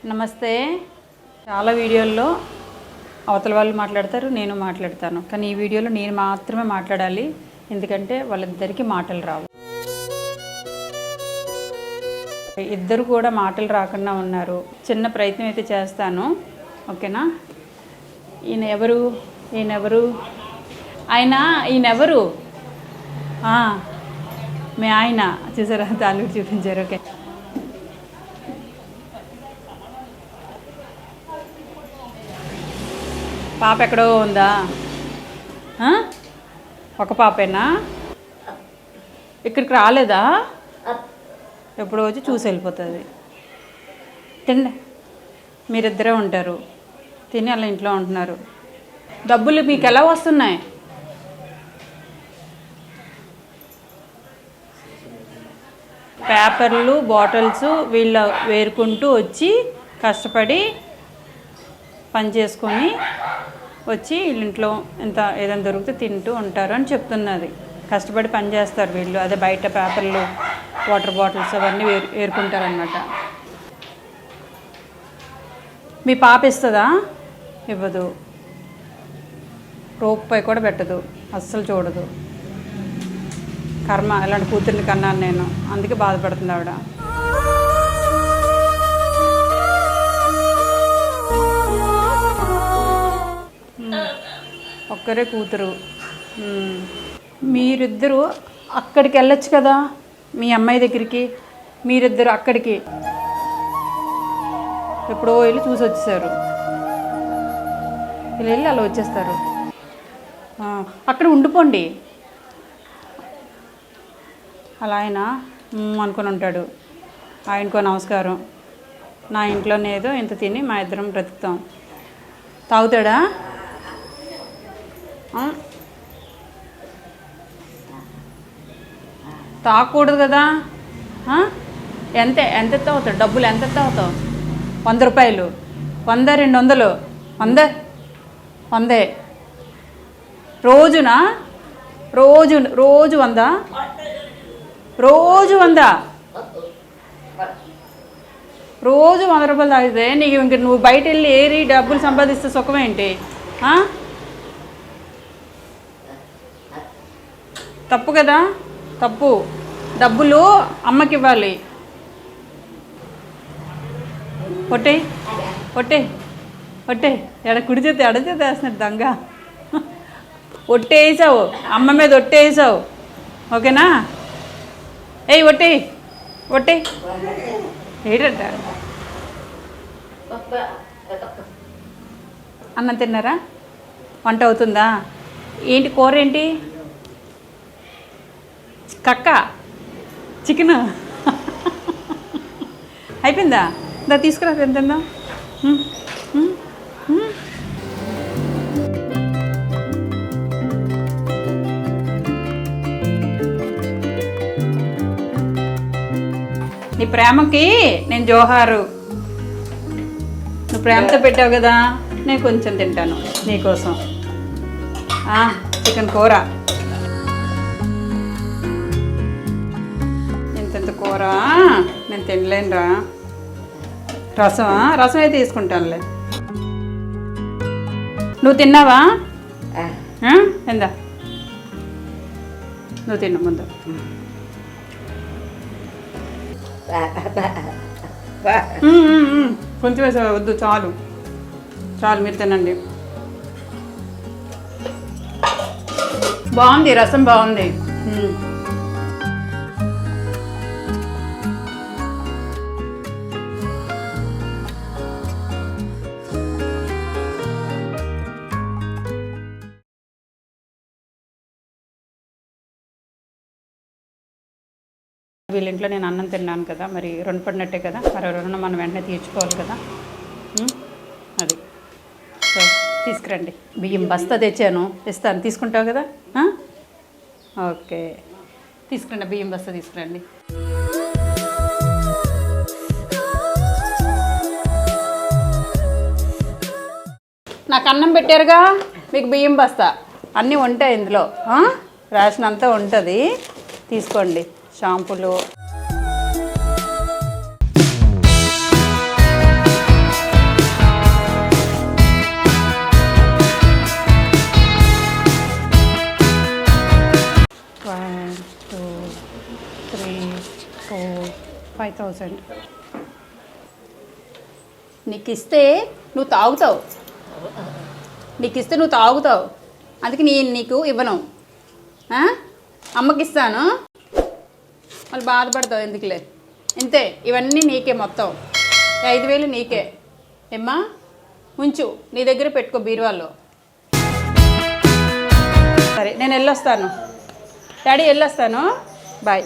నమస్తే. చాలా వీడియోల్లో అవతల వాళ్ళు మాట్లాడతారు, నేను మాట్లాడతాను. కానీ ఈ వీడియోలో నేను మాత్రమే మాట్లాడాలి, ఎందుకంటే వాళ్ళిద్దరికీ మాటలు రావు. ఇద్దరు కూడా మాటలు రాకుండా ఉన్నారు. చిన్న ప్రయత్నం అయితే చేస్తాను, ఓకేనా? ఈయనెవరు? ఈయనెవరు? మీ ఆయన చూసారా, తాలూకు చూపించారు. ఓకే, పాప ఎక్కడో ఉందా? ఒక పాపేనా? ఇక్కడికి రాలేదా? ఎప్పుడో వచ్చి చూసి వెళ్ళిపోతుంది. తిండి, మీరిద్దరే ఉంటారు, తిని అలా ఇంట్లో ఉంటున్నారు. డబ్బులు మీకు ఎలా వస్తున్నాయి? పేపర్లు, బాటిల్స్ వీళ్ళు వేరుకుంటూ వచ్చి కష్టపడి పని చేసుకొని వచ్చి వీళ్ళింట్లో ఎంత ఏదైనా దొరికితే తింటూ ఉంటారు అని చెప్తున్నది. కష్టపడి పని చేస్తారు వీళ్ళు. అదే బయట పేపర్లు, వాటర్ బాటిల్స్ అవన్నీ ఏరుకుంటారనమాట. మీ పాప ఇస్తుందా? ఇవ్వదు. రూపాయి కూడా పెట్టదు, అస్సలు చూడదు. కర్మ, ఇలాంటి కూతుర్ని కన్నాను నేను, అందుకే బాధపడుతుంది ఆవిడ. ఒక్కరే కూతురు. మీరిద్దరూ అక్కడికి వెళ్ళొచ్చు కదా, మీ అమ్మాయి దగ్గరికి. మీరిద్దరు అక్కడికి ఎప్పుడో వెళ్ళి చూసి వచ్చేసారు. వీళ్ళు వెళ్ళి అలా వచ్చేస్తారు. అక్కడ ఉండిపోండి. అలా ఆయన అనుకొని ఉంటాడు. ఆయనకో నమస్కారం, నా ఇంట్లోనే ఏదో ఇంత తిని మా ఇద్దరం బ్రతుకుతాం. తాగుతాడా? తాగకూడదు కదా. ఎంత తాగుతావు? డబ్బులు ఎంత తాగుతావు? 100 రూపాయలు, 100, 200, 100 రోజునా? రోజు 100, రోజు 100. రోజు 100 రూపాయలు తాగితే నీకు ఇంక నువ్వు బయట వెళ్ళి ఏరి డబ్బులు సంపాదిస్తే సుఖమేంటి? తప్పు కదా, తప్పు. డబ్బులు అమ్మకి ఇవ్వాలి. ఒట్టే కుడి చేతి ఎడ చేతి వేస్తున్నాడు దొంగ. ఒట్టేసావు, అమ్మ మీద ఒట్టేసావు, ఓకేనా? ఒట్టే ఏంటంట? అన్నం తిన్నారా? వంట అవుతుందా? ఏంటి కూర? ఏంటి? కక్క, చికెన్ అయిపోయిందా? దా తీసుకురా, ఎంతన్నా. నీ ప్రేమకి నేను జోహారు. నువ్వు ప్రేమతో పెట్టావు కదా, నేను కొంచెం తింటాను నీకోసం. చికెన్ కూర, ఇంత కూర నేను తినలేనురా. రసం అయితే తీసుకుంటానులే. నువ్వు తిన్నావా? ఎందా, నువ్వు తిన్నా ముందు. కొంచెం వేసా, వద్దు, చాలు మీరు తినండి. బాగుంది, రసం బాగుంది. వీళ్ళింట్లో నేను అన్నం తిన్నాను కదా, మరి రుణ పడినట్టే కదా, మరి రుణం మనం వెంటనే తీర్చుకోవాలి కదా. అది సో తీసుకురండి. బియ్యం బస్తా తెచ్చాను, ఇస్తాను, తీసుకుంటావు కదా? ఓకే, తీసుకురండి, బియ్యం బస్తా తీసుకురండి. నాకు అన్నం పెట్టారుగా, మీకు బియ్యం బస్తా అన్నీ ఉంటాయి ఇందులో. రేషన్ అంతా ఉంటుంది, తీసుకోండి. షాంపూలు, 1000 నీకు ఇస్తే నువ్వు తాగుతావు, అందుకే నీకు ఇవ్వను. అమ్మకి ఇస్తాను, మళ్ళీ బాధపడతావు ఎందుకులే. ఇంతే, ఇవన్నీ నీకే మొత్తం 5000 నీకే. ఏమ్మా ఉంచు, నీ దగ్గర పెట్టుకో బీరువాలో. సరే నేను వెళ్ళొస్తాను డాడీ, వెళ్ళొస్తాను, బాయ్.